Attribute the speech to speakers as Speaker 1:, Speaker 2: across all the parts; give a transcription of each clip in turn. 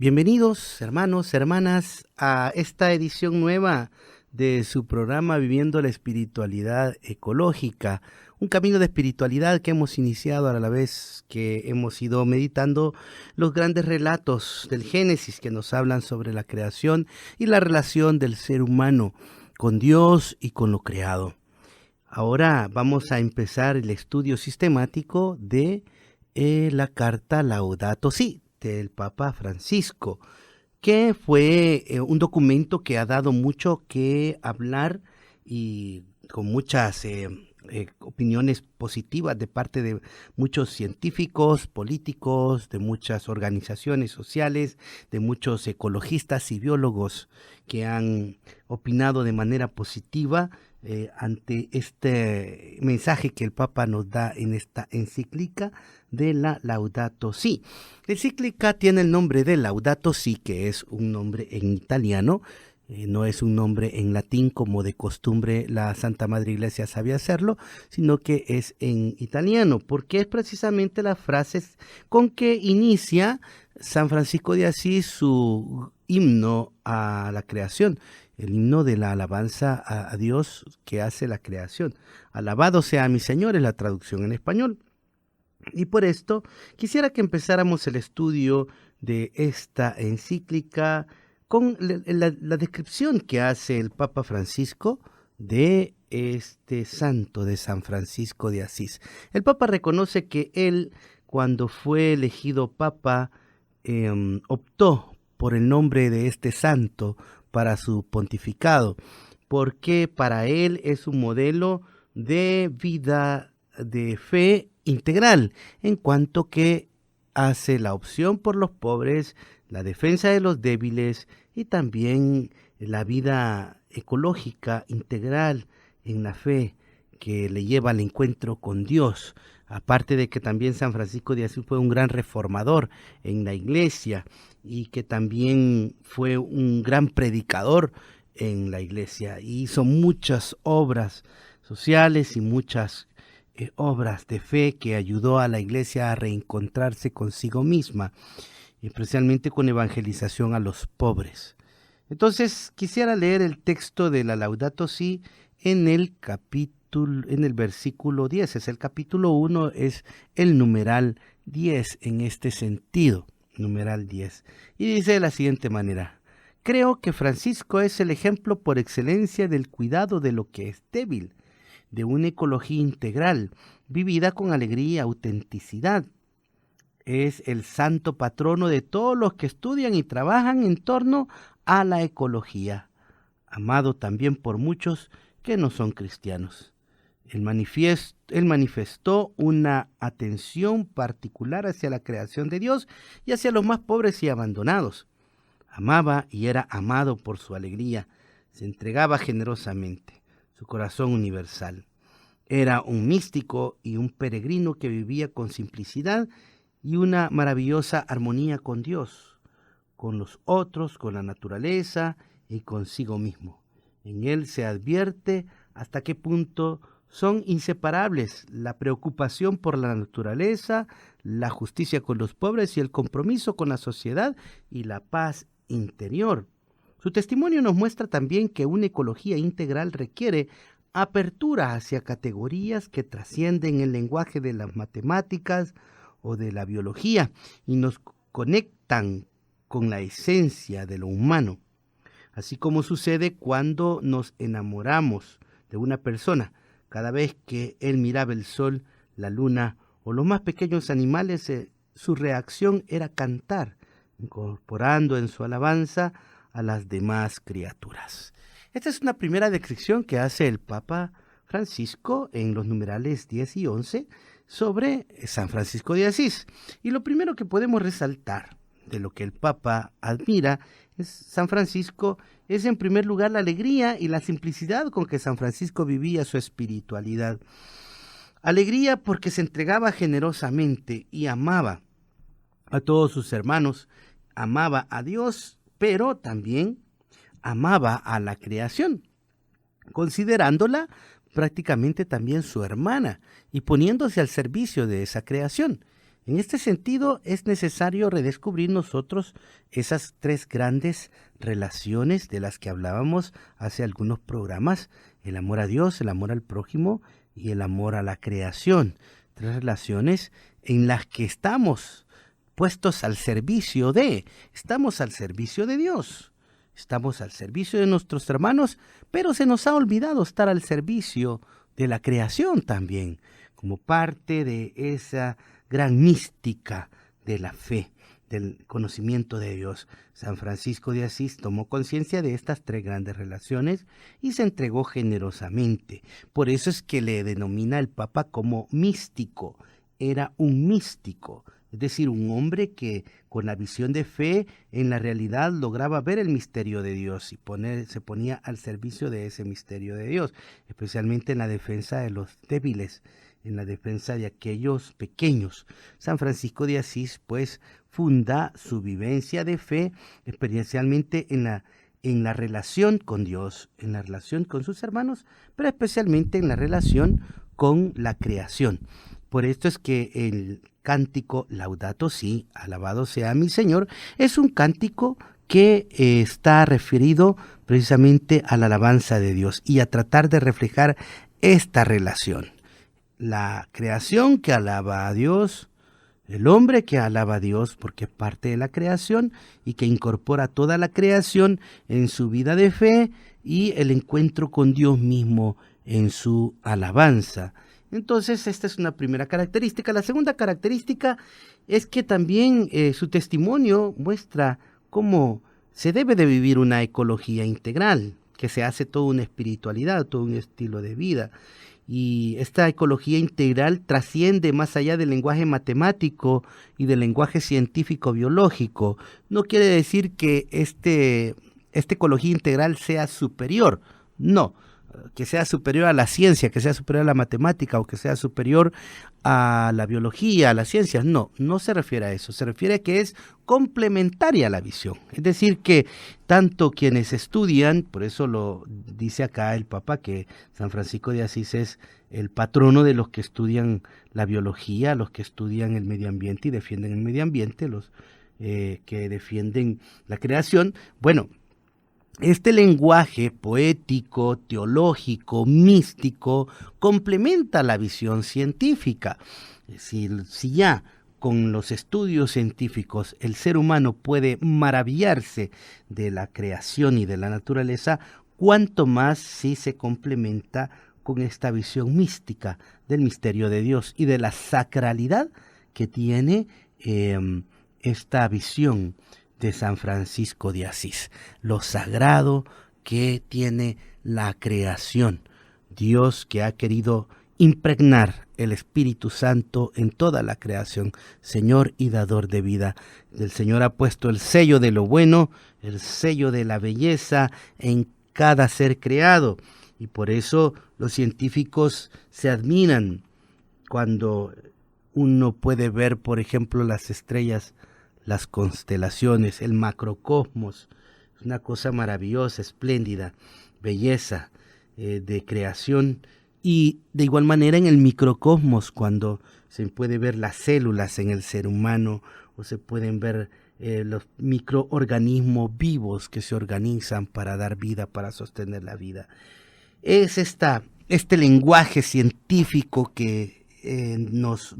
Speaker 1: Bienvenidos, hermanos, hermanas, a esta edición nueva de su programa Viviendo la Espiritualidad Ecológica, un camino de espiritualidad que hemos iniciado a la vez que hemos ido meditando los grandes relatos del Génesis que nos hablan sobre la creación y la relación del ser humano con Dios y con lo creado. Ahora vamos a empezar el estudio sistemático de la carta Laudato Si del Papa Francisco, que fue un documento que ha dado mucho que hablar y con muchas opiniones positivas de parte de muchos científicos, políticos, de muchas organizaciones sociales, de muchos ecologistas y biólogos que han opinado de manera positiva ante este mensaje que el Papa nos da en esta encíclica de la Laudato Si. La encíclica tiene el nombre de Laudato Si, que es un nombre en italiano, no es un nombre en latín como de costumbre la Santa Madre Iglesia sabía hacerlo, sino que es en italiano, porque es precisamente las frases con que inicia San Francisco de Asís su himno a la creación, el himno de la alabanza a Dios que hace la creación. Alabado sea mi Señor es la traducción en español. Y por esto quisiera que empezáramos el estudio de esta encíclica con la descripción que hace el Papa Francisco de este santo de San Francisco de Asís. El Papa reconoce que él, cuando fue elegido Papa, optó por el nombre de este santo para su pontificado, porque para él es un modelo de vida, de fe integral, en cuanto que hace la opción por los pobres, la defensa de los débiles y también la vida ecológica integral en la fe que le lleva al encuentro con Dios. Aparte de que también San Francisco de Asís fue un gran reformador en la iglesia y que también fue un gran predicador en la iglesia. Hizo muchas obras sociales y muchas obras de fe que ayudó a la iglesia a reencontrarse consigo misma, especialmente con evangelización a los pobres. Entonces quisiera leer el texto de la Laudato Si en el versículo 10. Es el capítulo 1, es el numeral 10 en este sentido, numeral 10. Y dice de la siguiente manera: creo que Francisco es el ejemplo por excelencia del cuidado de lo que es débil, de una ecología integral, vivida con alegría y autenticidad. Es el santo patrono de todos los que estudian y trabajan en torno a la ecología, amado también por muchos que no son cristianos. Él manifestó una atención particular hacia la creación de Dios y hacia los más pobres y abandonados. Amaba y era amado por su alegría, se entregaba generosamente, su corazón universal. Era un místico y un peregrino que vivía con simplicidad y una maravillosa armonía con Dios, con los otros, con la naturaleza y consigo mismo. En él se advierte hasta qué punto son inseparables la preocupación por la naturaleza, la justicia con los pobres y el compromiso con la sociedad y la paz interior. Su testimonio nos muestra también que una ecología integral requiere apertura hacia categorías que trascienden el lenguaje de las matemáticas o de la biología y nos conectan con la esencia de lo humano. Así como sucede cuando nos enamoramos de una persona, cada vez que él miraba el sol, la luna o los más pequeños animales, su reacción era cantar, incorporando en su alabanza a las demás criaturas. Esta es una primera descripción que hace el Papa Francisco en los numerales 10 y 11 sobre San Francisco de Asís. Y lo primero que podemos resaltar de lo que el Papa admira es San Francisco es en primer lugar la alegría y la simplicidad con que San Francisco vivía su espiritualidad. Alegría porque se entregaba generosamente y amaba a todos sus hermanos, amaba a Dios, pero también amaba a la creación, considerándola prácticamente también su hermana y poniéndose al servicio de esa creación. En este sentido, es necesario redescubrir nosotros esas tres grandes relaciones de las que hablábamos hace algunos programas: el amor a Dios, el amor al prójimo y el amor a la creación. Tres relaciones en las que estamos puestos estamos al servicio de Dios, estamos al servicio de nuestros hermanos, pero se nos ha olvidado estar al servicio de la creación también, como parte de esa gran mística de la fe, del conocimiento de Dios. San Francisco de Asís tomó conciencia de estas tres grandes relaciones y se entregó generosamente. Por eso es que le denomina el Papa como místico. Era un místico, es decir, un hombre que con la visión de fe en la realidad lograba ver el misterio de Dios y se ponía al servicio de ese misterio de Dios, especialmente en la defensa de los débiles, en la defensa de aquellos pequeños. San Francisco de Asís, pues, funda su vivencia de fe especialmente en la relación con Dios, en la relación con sus hermanos, pero especialmente en la relación con la creación. Por esto es que el cántico Laudato Si, alabado sea mi Señor, es un cántico que está referido precisamente a la alabanza de Dios y a tratar de reflejar esta relación. La creación que alaba a Dios, el hombre que alaba a Dios porque es parte de la creación y que incorpora toda la creación en su vida de fe, y el encuentro con Dios mismo en su alabanza. Entonces, esta es una primera característica. La segunda característica es que también su testimonio muestra cómo se debe de vivir una ecología integral, que se hace toda una espiritualidad, todo un estilo de vida. Y esta ecología integral trasciende más allá del lenguaje matemático y del lenguaje científico-biológico. No quiere decir que esta ecología integral sea superior, no, que sea superior a la ciencia, que sea superior a la matemática o que sea superior a la biología, a las ciencias. No, no se refiere a eso, se refiere a que es complementaria a la visión. Es decir, que tanto quienes estudian, por eso lo dice acá el Papa, que San Francisco de Asís es el patrono de los que estudian la biología, los que estudian el medio ambiente y defienden el medio ambiente, los que defienden la creación. Bueno, este lenguaje poético, teológico, místico, complementa la visión científica. Si ya con los estudios científicos el ser humano puede maravillarse de la creación y de la naturaleza, cuánto más si se complementa con esta visión mística del misterio de Dios y de la sacralidad que tiene esta visión de San Francisco de Asís, lo sagrado que tiene la creación. Dios que ha querido impregnar el Espíritu Santo en toda la creación, Señor y dador de vida. El Señor ha puesto el sello de lo bueno, el sello de la belleza en cada ser creado, y por eso los científicos se admiran cuando uno puede ver, por ejemplo, las estrellas, las constelaciones, el macrocosmos. Es una cosa maravillosa, espléndida, belleza de creación. Y de igual manera en el microcosmos, cuando se puede ver las células en el ser humano, o se pueden ver los microorganismos vivos que se organizan para dar vida, para sostener la vida. Es este lenguaje científico que nos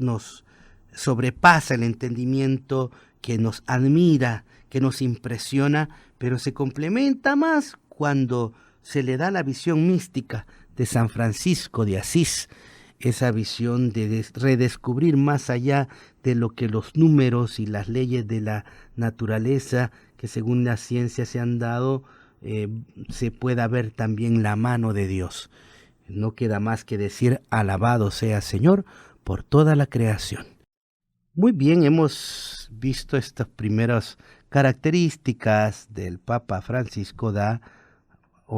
Speaker 1: sobrepasa el entendimiento, que nos admira, que nos impresiona, pero se complementa más cuando se le da la visión mística de San Francisco de Asís, esa visión de redescubrir más allá de lo que los números y las leyes de la naturaleza, que según la ciencia se han dado, se pueda ver también la mano de Dios. No queda más que decir: alabado sea Señor por toda la creación. Muy bien, hemos visto estas primeras características del Papa Francisco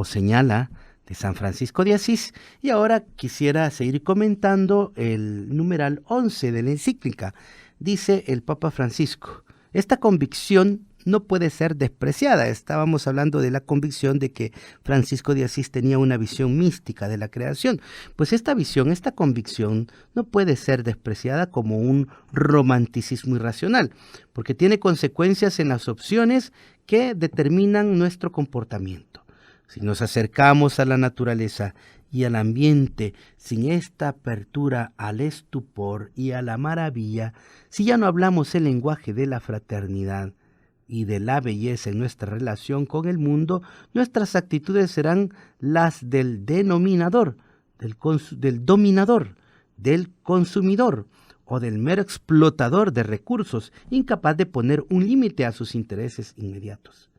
Speaker 1: señala de San Francisco de Asís, y ahora quisiera seguir comentando el numeral 11 de la encíclica. Dice el Papa Francisco: esta convicción no puede ser despreciada. Estábamos hablando de la convicción de que Francisco de Asís tenía una visión mística de la creación. Pues esta visión, esta convicción, no puede ser despreciada como un romanticismo irracional, porque tiene consecuencias en las opciones que determinan nuestro comportamiento. Si nos acercamos a la naturaleza y al ambiente sin esta apertura al estupor y a la maravilla, si ya no hablamos el lenguaje de la fraternidad y de la belleza en nuestra relación con el mundo, nuestras actitudes serán las del denominador, del dominador, del consumidor o del mero explotador de recursos, incapaz de poner un límite a sus intereses inmediatos.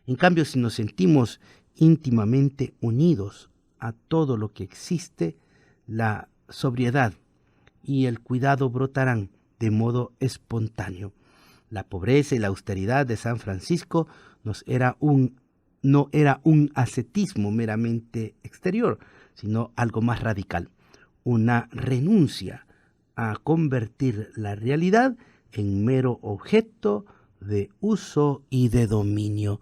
Speaker 1: En cambio, si nos sentimos íntimamente unidos a todo lo que existe, la sobriedad y el cuidado brotarán de modo espontáneo. La pobreza y la austeridad de San Francisco no era un ascetismo meramente exterior, sino algo más radical, una renuncia a convertir la realidad en mero objeto de uso y de dominio.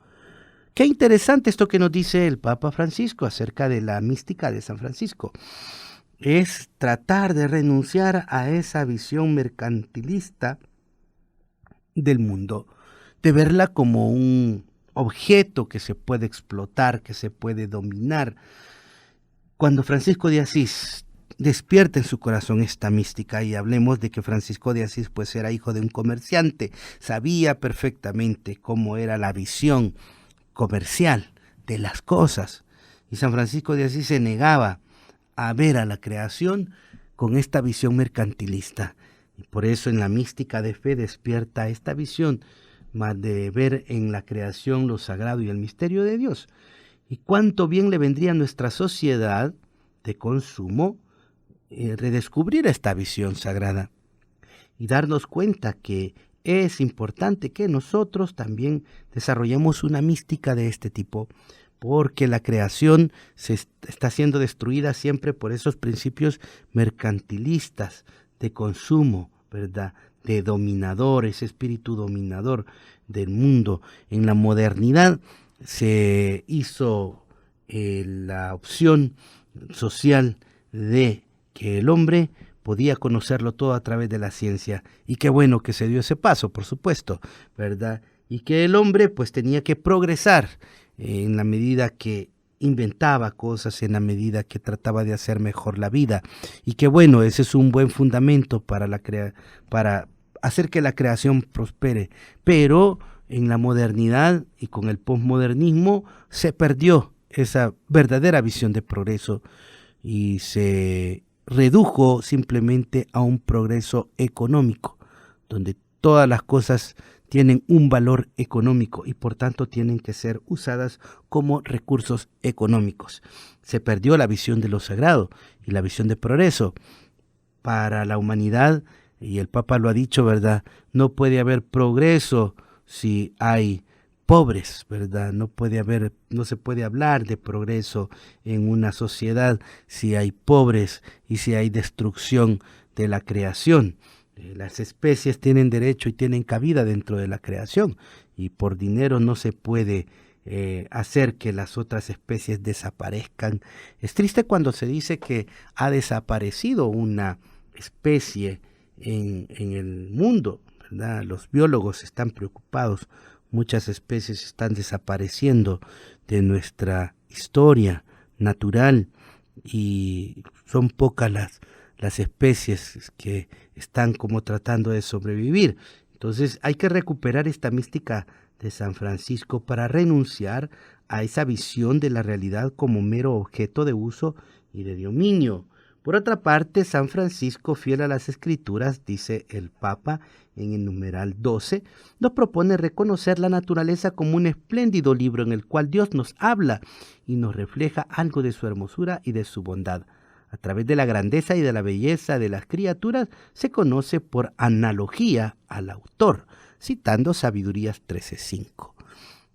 Speaker 1: Qué interesante esto que nos dice el Papa Francisco acerca de la mística de San Francisco. Es tratar de renunciar a esa visión mercantilista del mundo, de verla como un objeto que se puede explotar, que se puede dominar. Cuando Francisco de Asís despierta en su corazón esta mística, y hablemos de que Francisco de Asís pues era hijo de un comerciante, sabía perfectamente cómo era la visión comercial de las cosas, y San Francisco de Asís se negaba a ver a la creación con esta visión mercantilista, y por eso en la mística de fe despierta esta visión más de ver en la creación lo sagrado y el misterio de Dios. Y cuánto bien le vendría a nuestra sociedad de consumo redescubrir esta visión sagrada y darnos cuenta que es importante que nosotros también desarrollemos una mística de este tipo, porque la creación está siendo destruida siempre por esos principios mercantilistas de consumo, ¿verdad? De dominador, ese espíritu dominador del mundo. En la modernidad se hizo la opción social de que el hombre podía conocerlo todo a través de la ciencia, y qué bueno que se dio ese paso, por supuesto, ¿verdad? Y que el hombre pues tenía que progresar en la medida que inventaba cosas, en la medida que trataba de hacer mejor la vida, y que bueno, ese es un buen fundamento para hacer que la creación prospere. Pero en la modernidad y con el posmodernismo se perdió esa verdadera visión de progreso y se redujo simplemente a un progreso económico, donde todas las cosas tienen un valor económico y por tanto tienen que ser usadas como recursos económicos. Se perdió la visión de lo sagrado y la visión de progreso para la humanidad, y el Papa lo ha dicho, ¿verdad? No puede haber progreso si hay pobres, ¿verdad? No se puede hablar de progreso en una sociedad si hay pobres y si hay destrucción de la creación. Las especies tienen derecho y tienen cabida dentro de la creación, y por dinero no se puede hacer que las otras especies desaparezcan. Es triste cuando se dice que ha desaparecido una especie en el mundo, ¿verdad? Los biólogos están preocupados. Muchas especies están desapareciendo de nuestra historia natural y son pocas las especies que están como tratando de sobrevivir. Entonces hay que recuperar esta mística de San Francisco para renunciar a esa visión de la realidad como mero objeto de uso y de dominio. Por otra parte, San Francisco, fiel a las Escrituras, dice el Papa en el numeral 12, nos propone reconocer la naturaleza como un espléndido libro en el cual Dios nos habla y nos refleja algo de su hermosura y de su bondad. A través de la grandeza y de la belleza de las criaturas se conoce por analogía al autor, citando Sabidurías 13:5.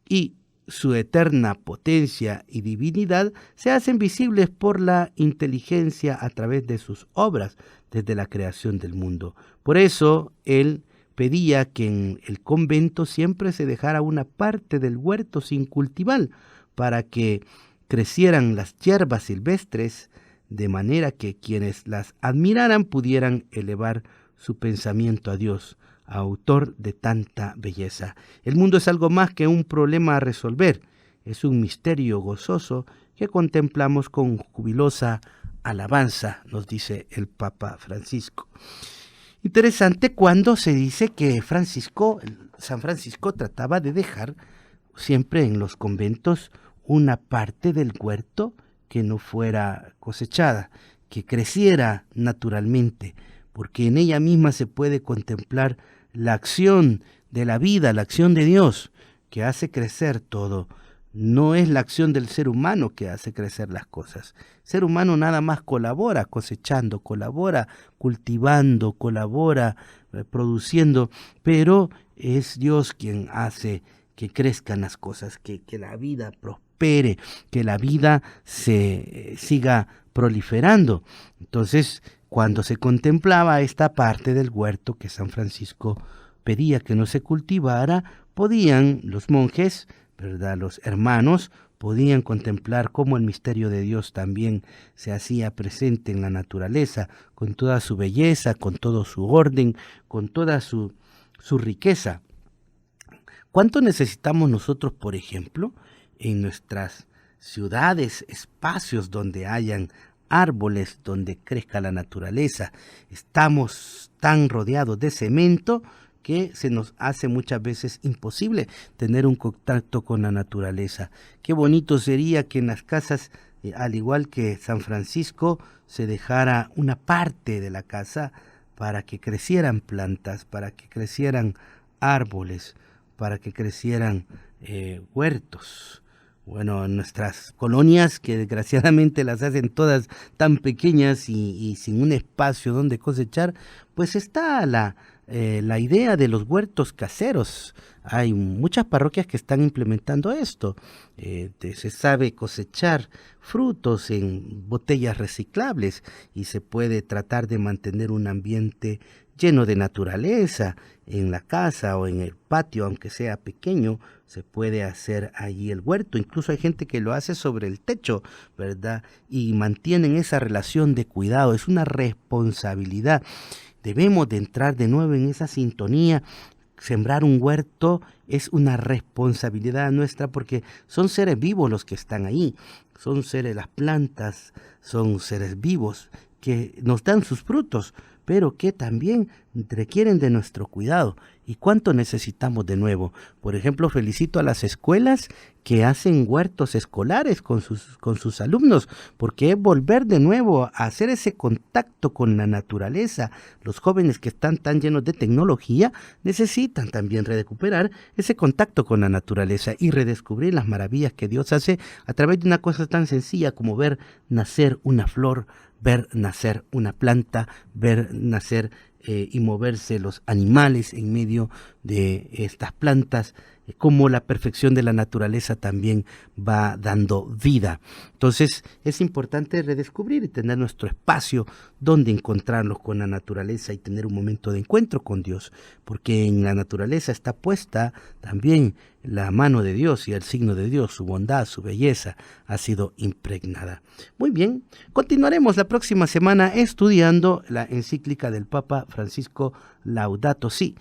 Speaker 1: Y su eterna potencia y divinidad se hacen visibles por la inteligencia a través de sus obras desde la creación del mundo. Por eso él pedía que en el convento siempre se dejara una parte del huerto sin cultivar para que crecieran las hierbas silvestres, de manera que quienes las admiraran pudieran elevar su pensamiento a Dios, autor de tanta belleza. El mundo es algo más que un problema a resolver, es un misterio gozoso que contemplamos con jubilosa alabanza, nos dice el Papa Francisco. Interesante cuando se dice que San Francisco trataba de dejar siempre en los conventos una parte del huerto que no fuera cosechada, que creciera naturalmente, porque en ella misma se puede contemplar la acción de la vida, la acción de Dios, que hace crecer todo. No es la acción del ser humano que hace crecer las cosas. El ser humano nada más colabora cosechando, colabora cultivando, colabora produciendo, pero es Dios quien hace que crezcan las cosas, que la vida prospere, que la vida se siga proliferando. Entonces, cuando se contemplaba esta parte del huerto que San Francisco pedía que no se cultivara, podían los monjes, ¿verdad?, los hermanos, podían contemplar cómo el misterio de Dios también se hacía presente en la naturaleza, con toda su belleza, con todo su orden, con toda su riqueza. ¿Cuánto necesitamos nosotros, por ejemplo, en nuestras ciudades, espacios donde hayan árboles, donde crezca la naturaleza? Estamos tan rodeados de cemento que se nos hace muchas veces imposible tener un contacto con la naturaleza. Qué bonito sería que en las casas, al igual que San Francisco, se dejara una parte de la casa para que crecieran plantas, para que crecieran árboles, para que crecieran huertos. Bueno, en nuestras colonias, que desgraciadamente las hacen todas tan pequeñas y sin un espacio donde cosechar, pues está la idea de los huertos caseros. Hay muchas parroquias que están implementando esto. Se sabe cosechar frutos en botellas reciclables y se puede tratar de mantener un ambiente lleno de naturaleza en la casa o en el patio, aunque sea pequeño, se puede hacer allí el huerto. Incluso hay gente que lo hace sobre el techo, ¿verdad? Y mantienen esa relación de cuidado, es una responsabilidad. Debemos de entrar de nuevo en esa sintonía. Sembrar un huerto es una responsabilidad nuestra porque son seres vivos los que están ahí, son seres, las plantas son seres vivos que nos dan sus frutos, pero que también requieren de nuestro cuidado. ¿Y cuánto necesitamos de nuevo? Por ejemplo, felicito a las escuelas que hacen huertos escolares con sus alumnos, porque es volver de nuevo a hacer ese contacto con la naturaleza. Los jóvenes que están tan llenos de tecnología necesitan también recuperar ese contacto con la naturaleza y redescubrir las maravillas que Dios hace a través de una cosa tan sencilla como ver nacer una flor, ver nacer una planta, ver nacer y moverse los animales en medio de estas plantas, como la perfección de la naturaleza también va dando vida. Entonces es importante redescubrir y tener nuestro espacio donde encontrarnos con la naturaleza y tener un momento de encuentro con Dios, porque en la naturaleza está puesta también la mano de Dios y el signo de Dios, su bondad, su belleza ha sido impregnada. Muy bien, continuaremos la próxima semana estudiando la encíclica del Papa Francisco Laudato Si,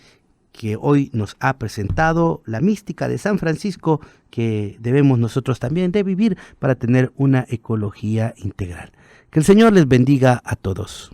Speaker 1: que hoy nos ha presentado la mística de San Francisco que debemos nosotros también de vivir para tener una ecología integral. Que el Señor les bendiga a todos.